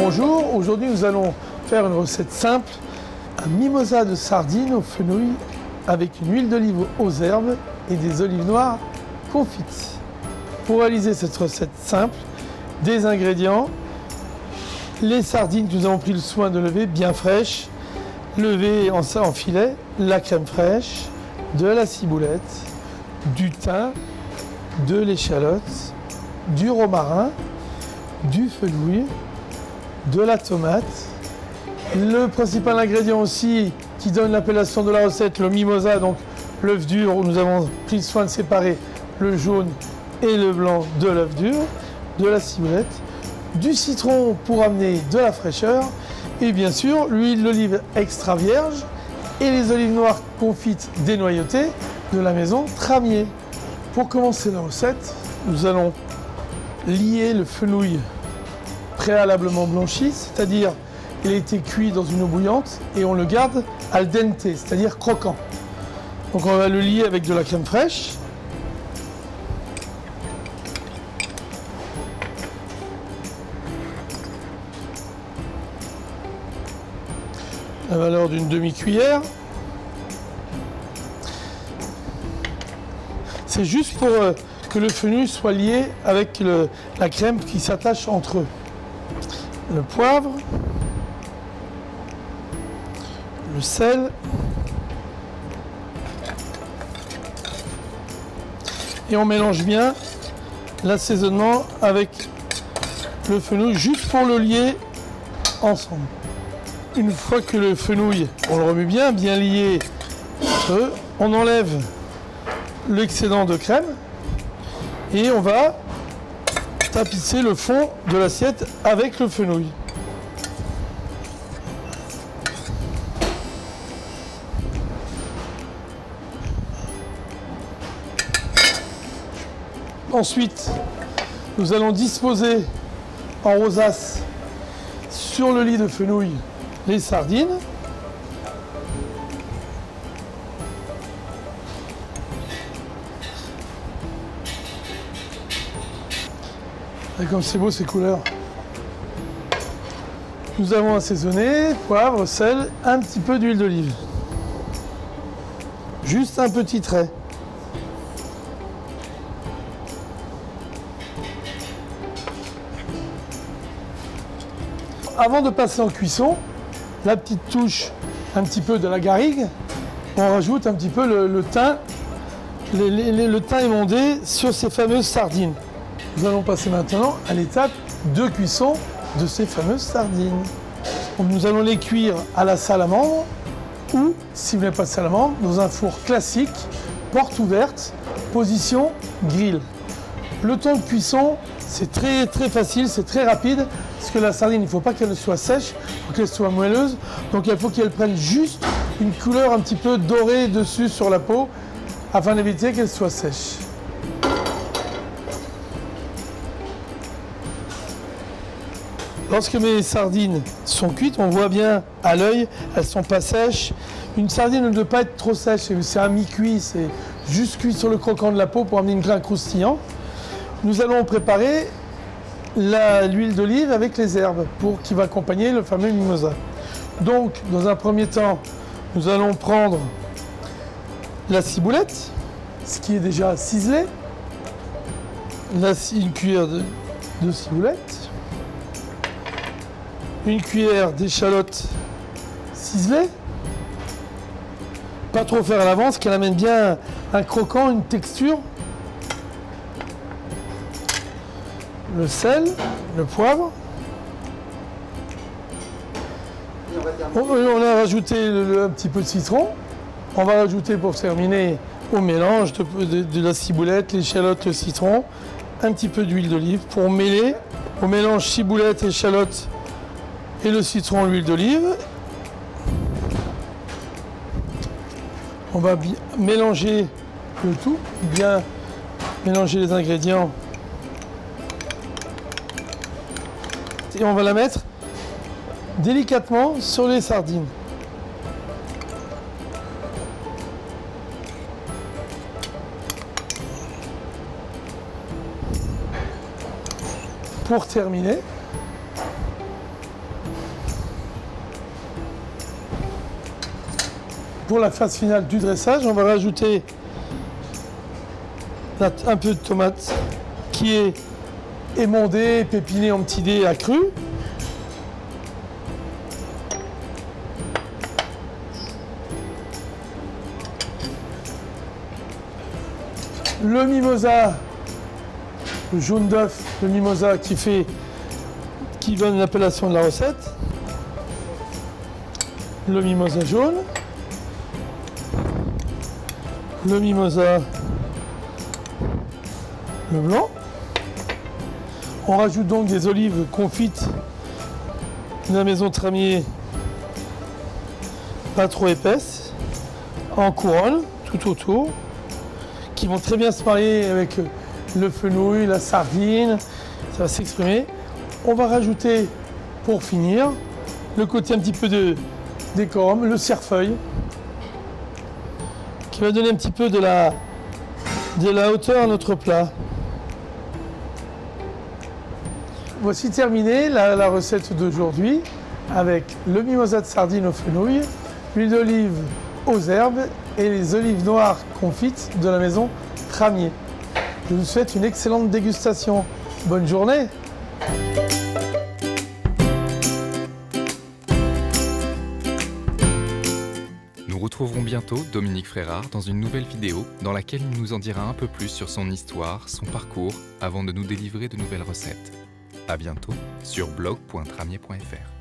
Bonjour, aujourd'hui nous allons faire une recette simple, un mimosa de sardines aux fenouil avec une huile d'olive aux herbes et des olives noires confites. Pour réaliser cette recette simple, des ingrédients, les sardines que nous avons pris le soin de lever bien fraîches, levées en filet, la crème fraîche, de la ciboulette, du thym, de l'échalote, du romarin, du fenouil, de la tomate. Le principal ingrédient aussi qui donne l'appellation de la recette, le mimosa, donc l'œuf dur, où nous avons pris le soin de séparer le jaune et le blanc de l'œuf dur, de la ciboulette, du citron pour amener de la fraîcheur et bien sûr l'huile d'olive extra vierge et les olives noires confites dénoyautées de la maison Tramier. Pour commencer la recette, nous allons lier le fenouil préalablement blanchi, c'est-à-dire il a été cuit dans une eau bouillante et on le garde al dente, c'est-à-dire croquant. Donc on va le lier avec de la crème fraîche. La valeur d'une demi-cuillère. C'est juste pour que le fenouil soit lié avec la crème qui s'attache entre eux. Le poivre, le sel et on mélange bien l'assaisonnement avec le fenouil juste pour le lier ensemble. Une fois que le fenouil, on le remet bien lié entre eux, on enlève l'excédent de crème et on va tapisser le fond de l'assiette avec le fenouil. Ensuite, nous allons disposer en rosace sur le lit de fenouil les sardines. Et comme c'est beau ces couleurs. Nous avons assaisonné, poivre, sel, un petit peu d'huile d'olive. Juste un petit trait. Avant de passer en cuisson, la petite touche, un petit peu de la garrigue, on rajoute un petit peu le thym, le thym émondé sur ces fameuses sardines. Nous allons passer maintenant à l'étape de cuisson de ces fameuses sardines. Nous allons les cuire à la salamandre ou, si vous n'avez pas de salamandre, dans un four classique, porte ouverte, position grill. Le temps de cuisson, c'est très facile, c'est très rapide, parce que la sardine, il ne faut pas qu'elle soit sèche, il faut qu'elle soit moelleuse. Donc il faut qu'elle prenne juste une couleur un petit peu dorée dessus sur la peau, afin d'éviter qu'elle soit sèche. Lorsque mes sardines sont cuites, on voit bien à l'œil, elles ne sont pas sèches. Une sardine ne doit pas être trop sèche, c'est un mi-cuit, c'est juste cuit sur le croquant de la peau pour amener une grain croustillant. Nous allons préparer l'huile d'olive avec les herbes qui va accompagner le fameux mimosa. Donc, dans un premier temps, nous allons prendre la ciboulette, ce qui est déjà ciselé, une cuillère de ciboulette, une cuillère d'échalote ciselée, pas trop faire à l'avance, qu'elle amène bien un croquant, une texture, le sel, le poivre. On a rajouté un petit peu de citron. On va rajouter pour terminer au mélange de la ciboulette, l'échalote, le citron, un petit peu d'huile d'olive pour mêler au mélange ciboulette, échalote et le citron, l'huile d'olive. On va bien mélanger le tout, bien mélanger les ingrédients. Et on va la mettre délicatement sur les sardines. Pour terminer, Pour la phase finale du dressage, on va rajouter un peu de tomate qui est émondée, pépinée en petits dés à cru. Le mimosa, le jaune d'œuf, le mimosa qui donne l'appellation de la recette. Le mimosa jaune. Le mimosa le blanc. On rajoute donc des olives confites de la maison Tramier, pas trop épaisses, en couronne, tout autour, qui vont très bien se marier avec le fenouil, la sardine, ça va s'exprimer. On va rajouter, pour finir, le côté un petit peu de décorum, le cerfeuil, qui va donner un petit peu de la hauteur à notre plat. Voici terminé la recette d'aujourd'hui avec le mimosa de sardine au fenouil, l'huile d'olive aux herbes et les olives noires confites de la maison Tramier. Je vous souhaite une excellente dégustation. Bonne journée! Nous retrouverons bientôt Dominique Frérard dans une nouvelle vidéo dans laquelle il nous en dira un peu plus sur son histoire, son parcours, avant de nous délivrer de nouvelles recettes. À bientôt sur blog.tramier.fr.